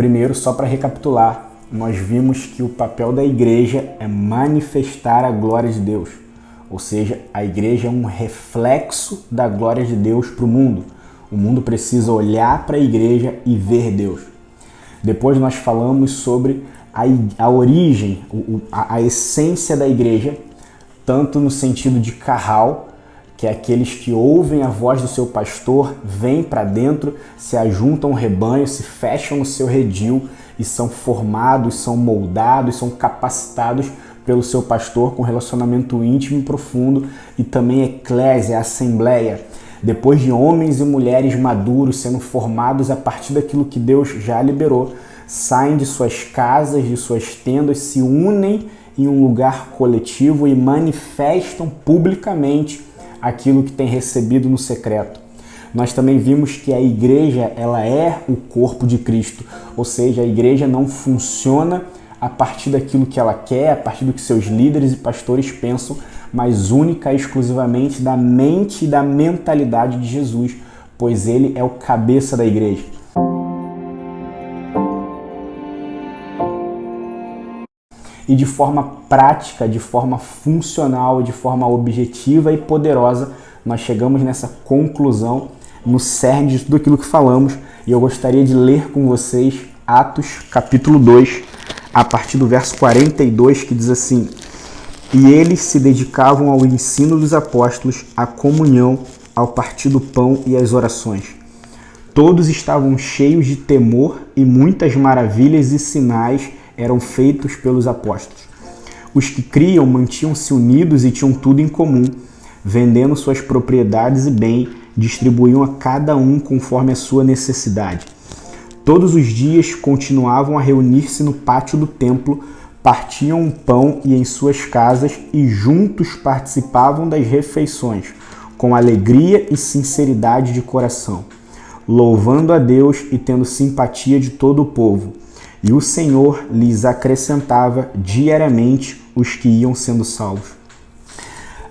Primeiro, só para recapitular, nós vimos que o papel da igreja é manifestar a glória de Deus. Ou seja, a igreja é um reflexo da glória de Deus para o mundo. O mundo precisa olhar para a igreja e ver Deus. Depois nós falamos sobre a origem, a essência da igreja, tanto no sentido de carral, que é aqueles que ouvem a voz do seu pastor, vêm para dentro, se ajuntam ao rebanho, se fecham no seu redil e são formados, são moldados, são capacitados pelo seu pastor com relacionamento íntimo e profundo, e também eclésia, assembleia. Depois de homens e mulheres maduros sendo formados a partir daquilo que Deus já liberou, saem de suas casas, de suas tendas, se unem em um lugar coletivo e manifestam publicamente aquilo que tem recebido no secreto. Nós também vimos que a igreja, ela é o corpo de Cristo, ou seja, a igreja não funciona a partir daquilo que ela quer, a partir do que seus líderes e pastores pensam, mas única e exclusivamente da mente e da mentalidade de Jesus, pois ele é o cabeça da igreja. E de forma prática, de forma funcional, de forma objetiva e poderosa, nós chegamos nessa conclusão, no cerne de tudo aquilo que falamos, e eu gostaria de ler com vocês Atos capítulo 2, a partir do verso 42, que diz assim: E eles se dedicavam ao ensino dos apóstolos, à comunhão, ao partir do pão e às orações. Todos estavam cheios de temor e muitas maravilhas e sinais eram feitos pelos apóstolos. Os que criam mantinham-se unidos e tinham tudo em comum, vendendo suas propriedades e bem, distribuíam a cada um conforme a sua necessidade. Todos os dias continuavam a reunir-se no pátio do templo, partiam o pão e em suas casas e juntos participavam das refeições, com alegria e sinceridade de coração, louvando a Deus e tendo simpatia de todo o povo. E o Senhor lhes acrescentava diariamente os que iam sendo salvos.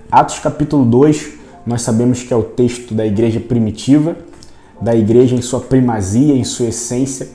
Atos capítulo 2, nós sabemos que é o texto da igreja primitiva, da igreja em sua primazia, em sua essência,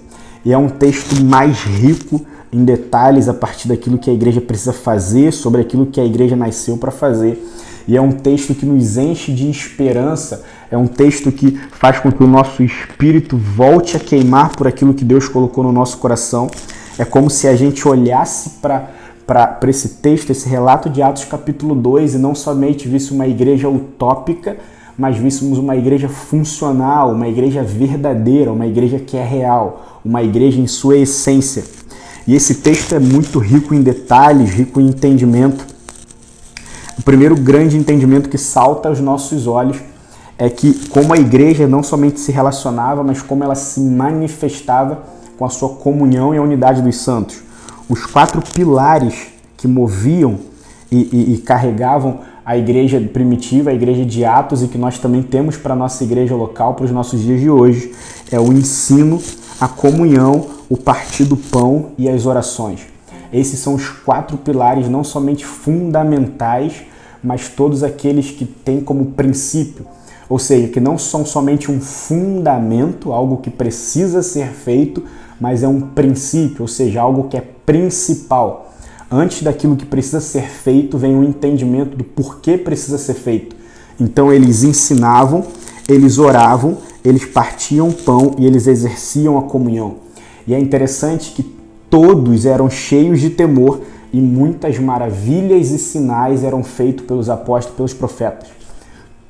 e é um texto mais rico em detalhes a partir daquilo que a igreja precisa fazer, sobre aquilo que a igreja nasceu para fazer. E é um texto que nos enche de esperança, é um texto que faz com que o nosso espírito volte a queimar por aquilo que Deus colocou no nosso coração. É como se a gente olhasse para esse texto, esse relato de Atos capítulo 2, e não somente visse uma igreja utópica, mas víssemos uma igreja funcional, uma igreja verdadeira, uma igreja que é real, uma igreja em sua essência. E esse texto é muito rico em detalhes, rico em entendimento. O primeiro grande entendimento que salta aos nossos olhos é que como a igreja não somente se relacionava, mas como ela se manifestava com a sua comunhão e a unidade dos santos. Os 4 pilares que moviam e carregavam a igreja primitiva, a igreja de Atos, e que nós também temos para a nossa igreja local, para os nossos dias de hoje, é o ensino, a comunhão, o partir do pão e as orações. Esses são os 4 pilares não somente fundamentais, mas todos aqueles que têm como princípio, ou seja, que não são somente um fundamento, algo que precisa ser feito, mas é um princípio, ou seja, algo que é principal. Antes daquilo que precisa ser feito, vem o entendimento do porquê precisa ser feito. Então eles ensinavam, eles oravam, eles partiam pão e eles exerciam a comunhão. E é interessante que todos eram cheios de temor e muitas maravilhas e sinais eram feitos pelos apóstolos, pelos profetas.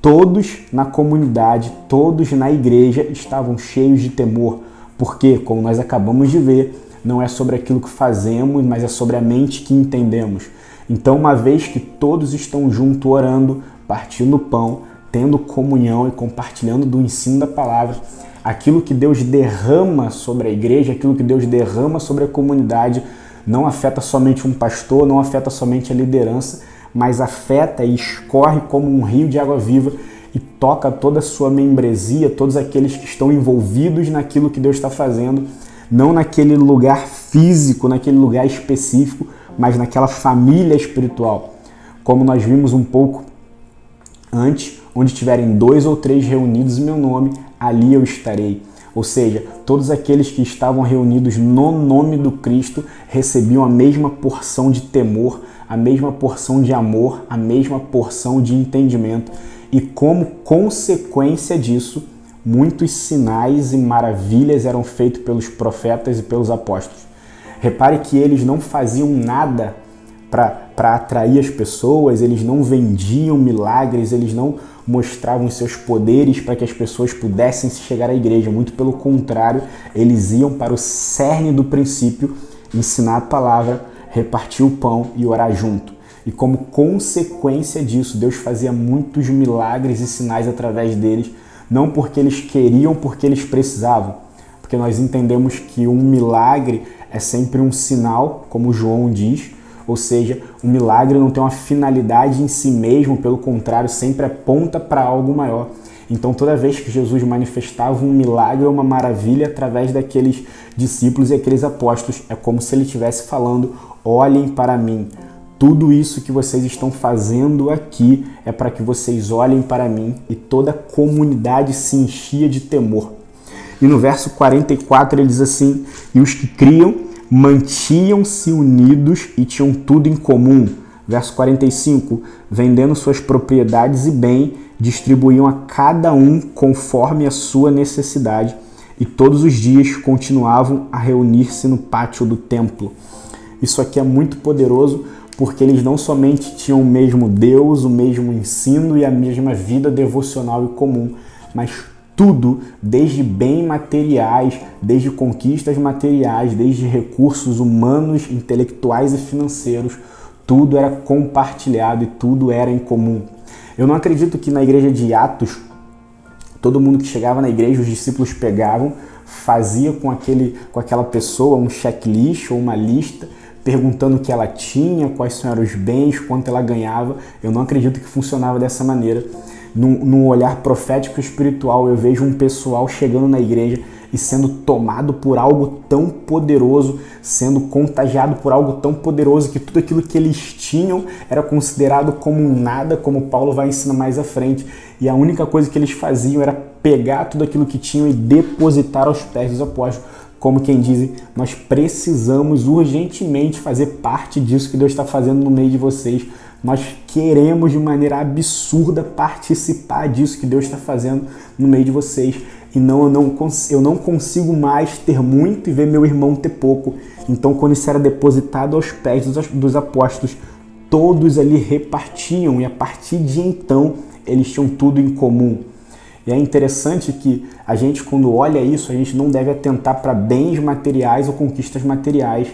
Todos na comunidade, todos na igreja estavam cheios de temor, porque, como nós acabamos de ver, não é sobre aquilo que fazemos, mas é sobre a mente que entendemos. Então, uma vez que todos estão juntos orando, partindo o pão, tendo comunhão e compartilhando do ensino da palavra, aquilo que Deus derrama sobre a igreja, aquilo que Deus derrama sobre a comunidade, não afeta somente um pastor, não afeta somente a liderança, mas afeta e escorre como um rio de água viva e toca toda a sua membresia, todos aqueles que estão envolvidos naquilo que Deus está fazendo, não naquele lugar físico, naquele lugar específico, mas naquela família espiritual. Como nós vimos um pouco antes, onde tiverem 2 ou 3 reunidos em meu nome, ali eu estarei. Ou seja, todos aqueles que estavam reunidos no nome do Cristo recebiam a mesma porção de temor, a mesma porção de amor, a mesma porção de entendimento. E como consequência disso, muitos sinais e maravilhas eram feitos pelos profetas e pelos apóstolos. Repare que eles não faziam nada para atrair as pessoas, eles não vendiam milagres, eles não mostravam seus poderes para que as pessoas pudessem chegar à igreja. Muito pelo contrário, eles iam para o cerne do princípio, ensinar a palavra, repartir o pão e orar junto. E como consequência disso, Deus fazia muitos milagres e sinais através deles, não porque eles queriam, porque eles precisavam. Porque nós entendemos que um milagre é sempre um sinal, como João diz, ou seja, o milagre não tem uma finalidade em si mesmo, pelo contrário, sempre aponta para algo maior. Então, toda vez que Jesus manifestava um milagre ou uma maravilha através daqueles discípulos e aqueles apóstolos, é como se ele estivesse falando: olhem para mim. Tudo isso que vocês estão fazendo aqui é para que vocês olhem para mim. E toda a comunidade se enchia de temor. E no verso 44 ele diz assim: e os que criam mantinham-se unidos e tinham tudo em comum. Verso 45, vendendo suas propriedades e bem, distribuíam a cada um conforme a sua necessidade, e todos os dias continuavam a reunir-se no pátio do templo. Isso aqui é muito poderoso, porque eles não somente tinham o mesmo Deus, o mesmo ensino e a mesma vida devocional e comum, mas tudo, desde bens materiais, desde conquistas materiais, desde recursos humanos, intelectuais e financeiros, tudo era compartilhado e tudo era em comum. Eu não acredito que na igreja de Atos, todo mundo que chegava na igreja, os discípulos pegavam, fazia com aquela pessoa um checklist ou uma lista, perguntando o que ela tinha, quais eram os bens, quanto ela ganhava. Eu não acredito que funcionava dessa maneira. Num olhar profético e espiritual, eu vejo um pessoal chegando na igreja e sendo tomado por algo tão poderoso, sendo contagiado por algo tão poderoso, que tudo aquilo que eles tinham era considerado como um nada, como Paulo vai ensinar mais à frente. E a única coisa que eles faziam era pegar tudo aquilo que tinham e depositar aos pés dos apóstolos. Como quem diz, nós precisamos urgentemente fazer parte disso que Deus está fazendo no meio de vocês. Nós queremos de maneira absurda participar disso que Deus está fazendo no meio de vocês. E eu não consigo mais ter muito e ver meu irmão ter pouco. Então, quando isso era depositado aos pés dos apóstolos, todos ali repartiam, e a partir de então eles tinham tudo em comum. E é interessante que a gente, quando olha isso, a gente não deve atentar para bens materiais ou conquistas materiais,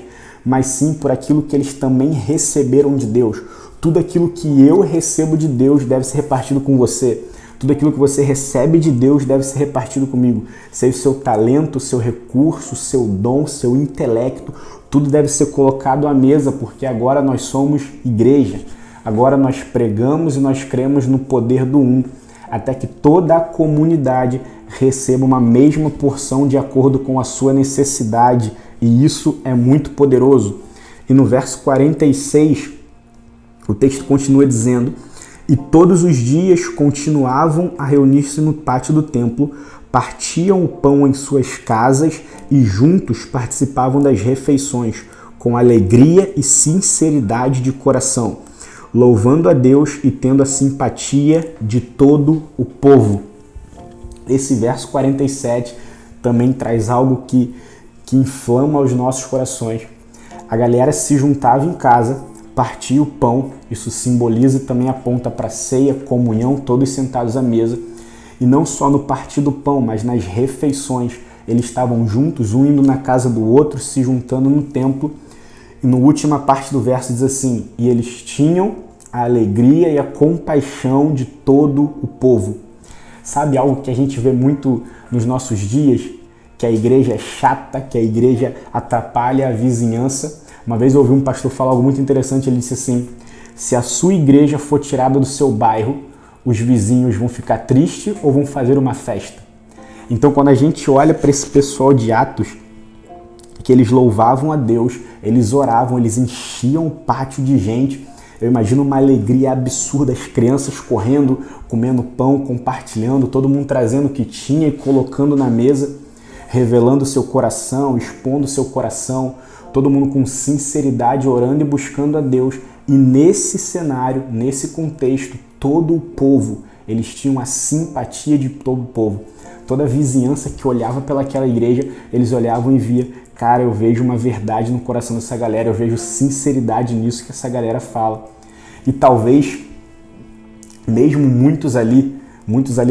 mas sim por aquilo que eles também receberam de Deus. Tudo aquilo que eu recebo de Deus deve ser repartido com você. Tudo aquilo que você recebe de Deus deve ser repartido comigo. Seja o seu talento, o seu recurso, o seu dom, o seu intelecto, tudo deve ser colocado à mesa, porque agora nós somos igreja. Agora nós pregamos e nós cremos no poder do um, até que toda a comunidade receba uma mesma porção de acordo com a sua necessidade. E isso é muito poderoso. E no verso 46, o texto continua dizendo: e todos os dias continuavam a reunir-se no pátio do templo, partiam o pão em suas casas e juntos participavam das refeições, com alegria e sinceridade de coração, louvando a Deus e tendo a simpatia de todo o povo. Esse verso 47 também traz algo que inflama os nossos corações. A galera se juntava em casa, partia o pão, isso simboliza e também aponta para a ceia, comunhão, todos sentados à mesa. E não só no partir do pão, mas nas refeições. Eles estavam juntos, um indo na casa do outro, se juntando no templo. E na última parte do verso diz assim: e eles tinham a alegria e a compaixão de todo o povo. Sabe algo que a gente vê muito nos nossos dias? Que a igreja é chata, que a igreja atrapalha a vizinhança. Uma vez eu ouvi um pastor falar algo muito interessante, ele disse assim: se a sua igreja for tirada do seu bairro, os vizinhos vão ficar tristes ou vão fazer uma festa? Então, quando a gente olha para esse pessoal de Atos, que eles louvavam a Deus, eles oravam, eles enchiam o pátio de gente. Eu imagino uma alegria absurda, as crianças correndo, comendo pão, compartilhando, todo mundo trazendo o que tinha e colocando na mesa. revelando o seu coração, expondo o seu coração, todo mundo com sinceridade, orando e buscando a Deus. E nesse cenário, nesse contexto, todo o povo, eles tinham a simpatia de todo o povo. Toda a vizinhança que olhava pelaquela igreja, eles olhavam e via, cara, eu vejo uma verdade no coração dessa galera, eu vejo sinceridade nisso que essa galera fala. E talvez, mesmo muitos ali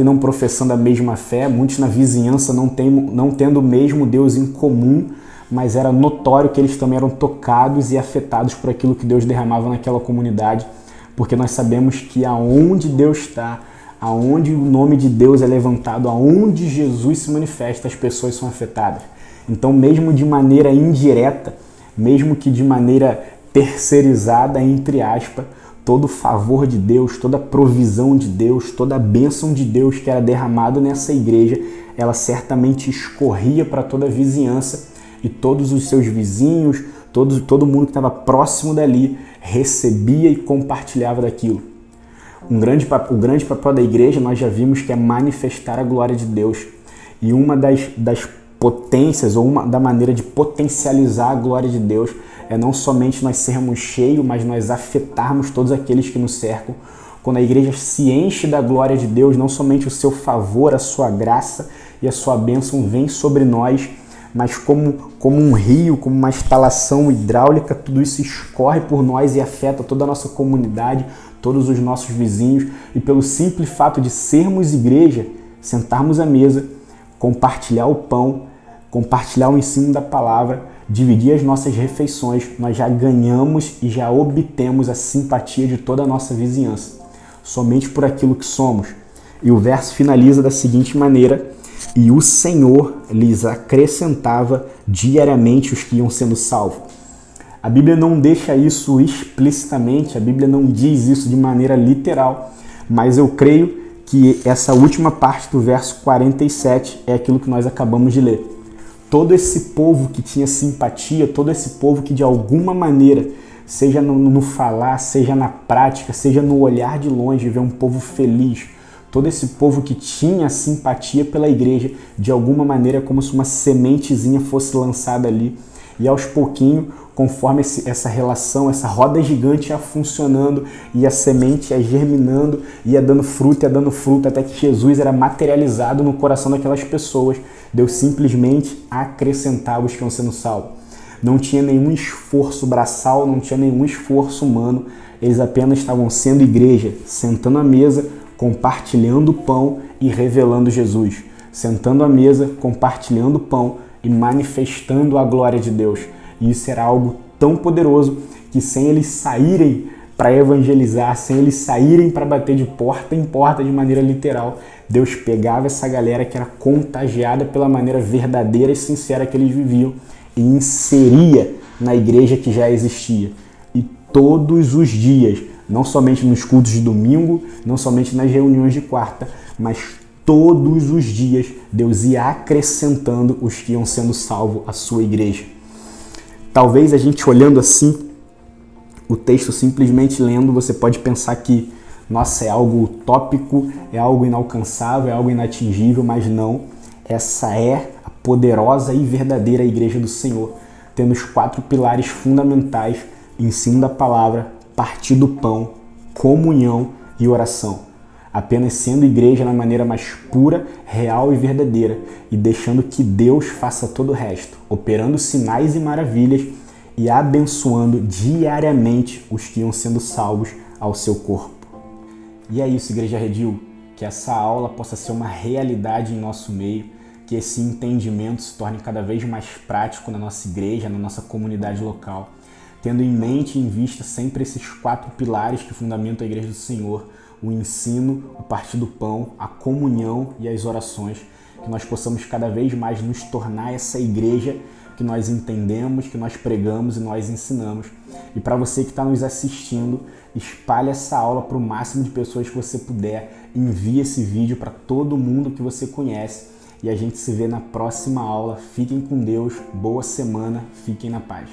não professando a mesma fé, muitos na vizinhança não tendo o mesmo Deus em comum, mas era notório que eles também eram tocados e afetados por aquilo que Deus derramava naquela comunidade, porque nós sabemos que aonde Deus está, aonde o nome de Deus é levantado, aonde Jesus se manifesta, as pessoas são afetadas. Então, mesmo de maneira indireta, mesmo que de maneira terceirizada, entre aspas, todo o favor de Deus, toda a provisão de Deus, toda a bênção de Deus que era derramado nessa igreja, ela certamente escorria para toda a vizinhança e todos os seus vizinhos, todo mundo que estava próximo dali recebia e compartilhava daquilo. O grande papel da igreja, nós já vimos que é manifestar a glória de Deus. E uma das potências, ou da maneira de potencializar a glória de Deus, é não somente nós sermos cheios, mas nós afetarmos todos aqueles que nos cercam. Quando a igreja se enche da glória de Deus, não somente o seu favor, a sua graça e a sua bênção vem sobre nós, mas como um rio, como uma instalação hidráulica, tudo isso escorre por nós e afeta toda a nossa comunidade, todos os nossos vizinhos, e pelo simples fato de sermos igreja, sentarmos à mesa, compartilhar o pão, compartilhar o ensino da palavra, dividir as nossas refeições, nós já ganhamos e já obtemos a simpatia de toda a nossa vizinhança, somente por aquilo que somos. E o verso finaliza da seguinte maneira: e o Senhor lhes acrescentava diariamente os que iam sendo salvos. A Bíblia não deixa isso explicitamente, a Bíblia não diz isso de maneira literal, mas eu creio que essa última parte do verso 47 é aquilo que nós acabamos de ler. Todo esse povo que tinha simpatia, todo esse povo que de alguma maneira, seja no falar, seja na prática, seja no olhar de longe, vê um povo feliz, todo esse povo que tinha simpatia pela igreja, de alguma maneira é como se uma sementezinha fosse lançada ali. E aos pouquinhos, conforme essa relação, essa roda gigante ia funcionando, e a semente ia germinando, ia dando fruto, até que Jesus era materializado no coração daquelas pessoas. Deus simplesmente acrescentava os que iam sendo salvos. Não tinha nenhum esforço braçal, não tinha nenhum esforço humano, eles apenas estavam sendo igreja, sentando à mesa, compartilhando o pão e revelando Jesus. Sentando à mesa, compartilhando o pão e manifestando a glória de Deus. E isso era algo tão poderoso que sem eles saírem para evangelizar, sem eles saírem para bater de porta em porta de maneira literal, Deus pegava essa galera que era contagiada pela maneira verdadeira e sincera que eles viviam e inseria na igreja que já existia. E todos os dias, não somente nos cultos de domingo, não somente nas reuniões de quarta, mas todos os dias Deus ia acrescentando os que iam sendo salvos à sua igreja. Talvez a gente olhando assim, o texto simplesmente lendo, você pode pensar que, nossa, é algo utópico, é algo inalcançável, é algo inatingível, mas não. Essa é a poderosa e verdadeira igreja do Senhor, tendo os 4 pilares fundamentais: ensino da palavra, partir do pão, comunhão e oração. Apenas sendo igreja na maneira mais pura, real e verdadeira, e deixando que Deus faça todo o resto, operando sinais e maravilhas e abençoando diariamente os que iam sendo salvos ao seu corpo. E é isso, Igreja Redil, que essa aula possa ser uma realidade em nosso meio, que esse entendimento se torne cada vez mais prático na nossa igreja, na nossa comunidade local, tendo em mente e em vista sempre esses 4 pilares que fundamentam a igreja do Senhor: o ensino, o partir do pão, a comunhão e as orações, que nós possamos cada vez mais nos tornar essa igreja que nós entendemos, que nós pregamos e nós ensinamos. E para você que está nos assistindo, espalhe essa aula para o máximo de pessoas que você puder, envie esse vídeo para todo mundo que você conhece e a gente se vê na próxima aula. Fiquem com Deus, boa semana, fiquem na paz.